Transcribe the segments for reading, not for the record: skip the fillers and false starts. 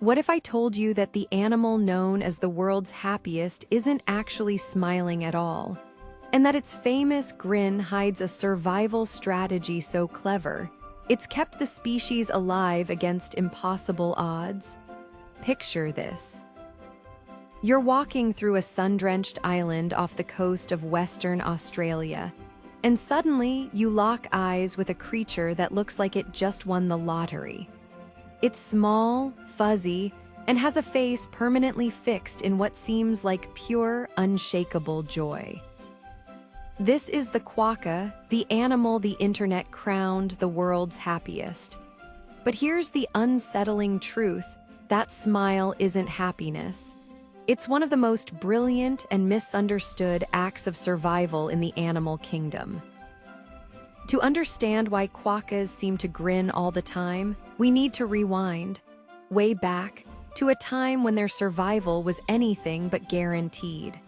What if I told you that the animal known as the world's happiest isn't actually smiling at all, and that its famous grin hides a survival strategy so clever, it's kept the species alive against impossible odds? Picture this. You're walking through a sun-drenched island off the coast of Western Australia, and suddenly you lock eyes with a creature that looks like it just won the lottery. It's small, fuzzy, and has a face permanently fixed in what seems like pure, unshakable joy. This is the quokka, the animal the internet crowned the world's happiest. But here's the unsettling truth: that smile isn't happiness. It's one of the most brilliant and misunderstood acts of survival in the animal kingdom. To understand why quokkas seem to grin all the time, we need to rewind, way back, to a time when their survival was anything but guaranteed.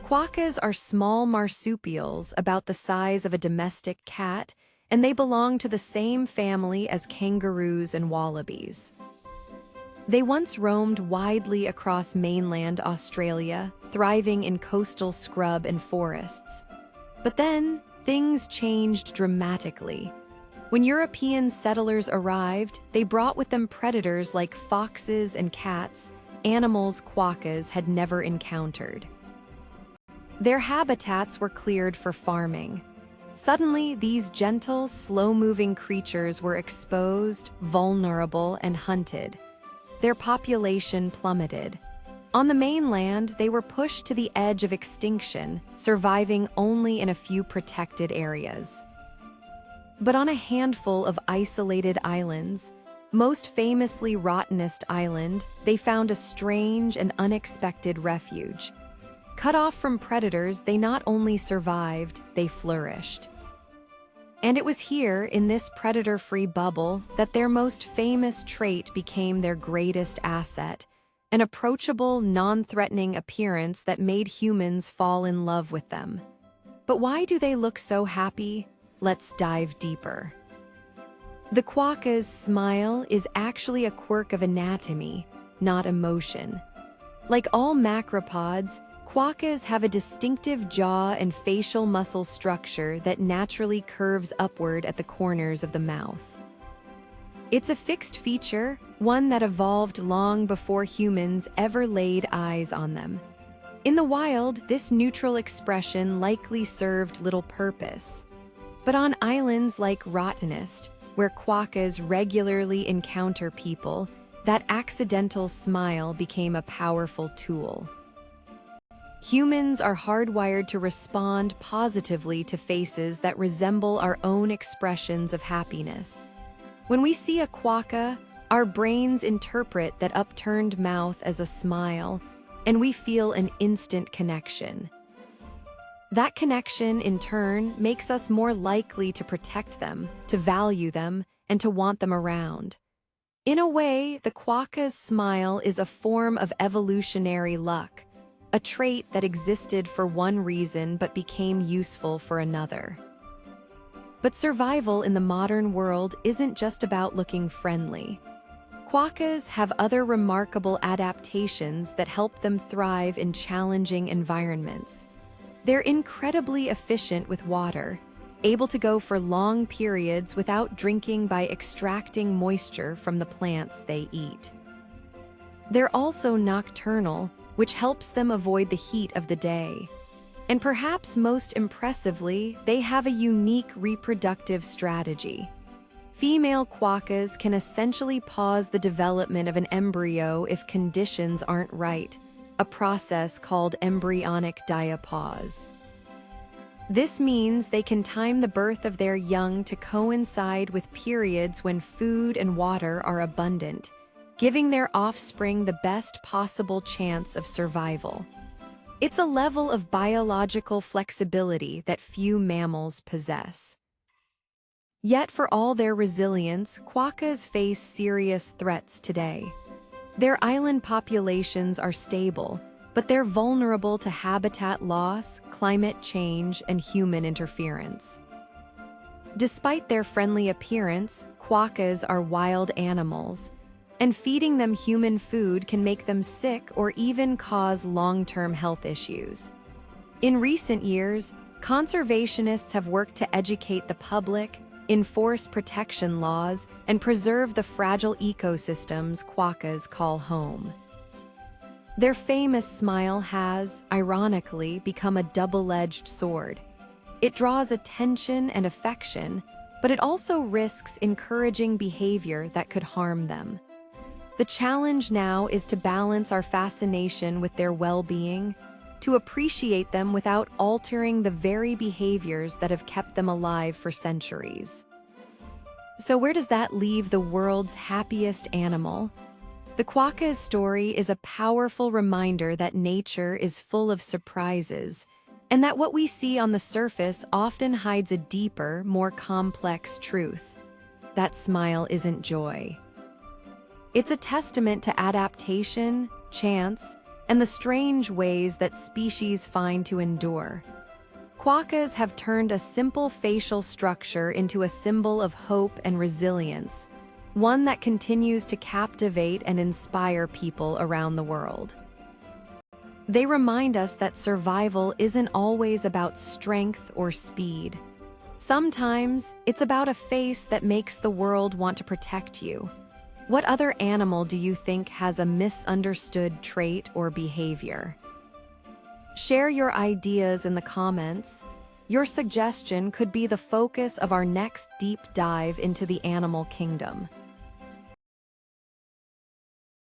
Quokkas are small marsupials about the size of a domestic cat, and they belong to the same family as kangaroos and wallabies. They once roamed widely across mainland Australia, thriving in coastal scrub and forests. But then, things changed dramatically. When European settlers arrived, they brought with them predators like foxes and cats, animals quokkas had never encountered. Their habitats were cleared for farming. Suddenly, these gentle, slow-moving creatures were exposed, vulnerable, and hunted. Their population plummeted. On the mainland, they were pushed to the edge of extinction, surviving only in a few protected areas. But on a handful of isolated islands, most famously Rottenest Island, they found a strange and unexpected refuge. Cut off from predators, they not only survived, they flourished. And it was here, in this predator-free bubble, that their most famous trait became their greatest asset, an approachable, non-threatening appearance that made humans fall in love with them. But why do they look so happy? Let's dive deeper. The quokka's smile is actually a quirk of anatomy, not emotion. Like all macropods, quokkas have a distinctive jaw and facial muscle structure that naturally curves upward at the corners of the mouth. It's a fixed feature, one that evolved long before humans ever laid eyes on them. In the wild, this neutral expression likely served little purpose. But on islands like Rottenest, where quokkas regularly encounter people, that accidental smile became a powerful tool. Humans are hardwired to respond positively to faces that resemble our own expressions of happiness. When we see a quokka, our brains interpret that upturned mouth as a smile, and we feel an instant connection. That connection, in turn, makes us more likely to protect them, to value them, and to want them around. In a way, the quokka's smile is a form of evolutionary luck, a trait that existed for one reason but became useful for another. But survival in the modern world isn't just about looking friendly. Quokkas have other remarkable adaptations that help them thrive in challenging environments. They're incredibly efficient with water, able to go for long periods without drinking by extracting moisture from the plants they eat. They're also nocturnal, which helps them avoid the heat of the day. And perhaps most impressively, they have a unique reproductive strategy. Female quokkas can essentially pause the development of an embryo if conditions aren't right, a process called embryonic diapause. This means they can time the birth of their young to coincide with periods when food and water are abundant, giving their offspring the best possible chance of survival. It's a level of biological flexibility that few mammals possess. Yet for all their resilience, quokkas face serious threats today. Their island populations are stable, but they're vulnerable to habitat loss, climate change, and human interference. Despite their friendly appearance, quokkas are wild animals. and feeding them human food can make them sick or even cause long-term health issues. In recent years, conservationists have worked to educate the public, enforce protection laws, and preserve the fragile ecosystems quokkas call home. Their famous smile has, ironically, become a double-edged sword. It draws attention and affection, but it also risks encouraging behavior that could harm them. The challenge now is to balance our fascination with their well-being, to appreciate them without altering the very behaviors that have kept them alive for centuries. So where does that leave the world's happiest animal? The quokkas story is a powerful reminder that nature is full of surprises, and that what we see on the surface often hides a deeper, more complex truth. That smile isn't joy. It's a testament to adaptation, chance, and the strange ways that species find to endure. Quokkas have turned a simple facial structure into a symbol of hope and resilience, one that continues to captivate and inspire people around the world. They remind us that survival isn't always about strength or speed. Sometimes it's about a face that makes the world want to protect you. What other animal do you think has a misunderstood trait or behavior? Share your ideas in the comments. Your suggestion could be the focus of our next deep dive into the animal kingdom.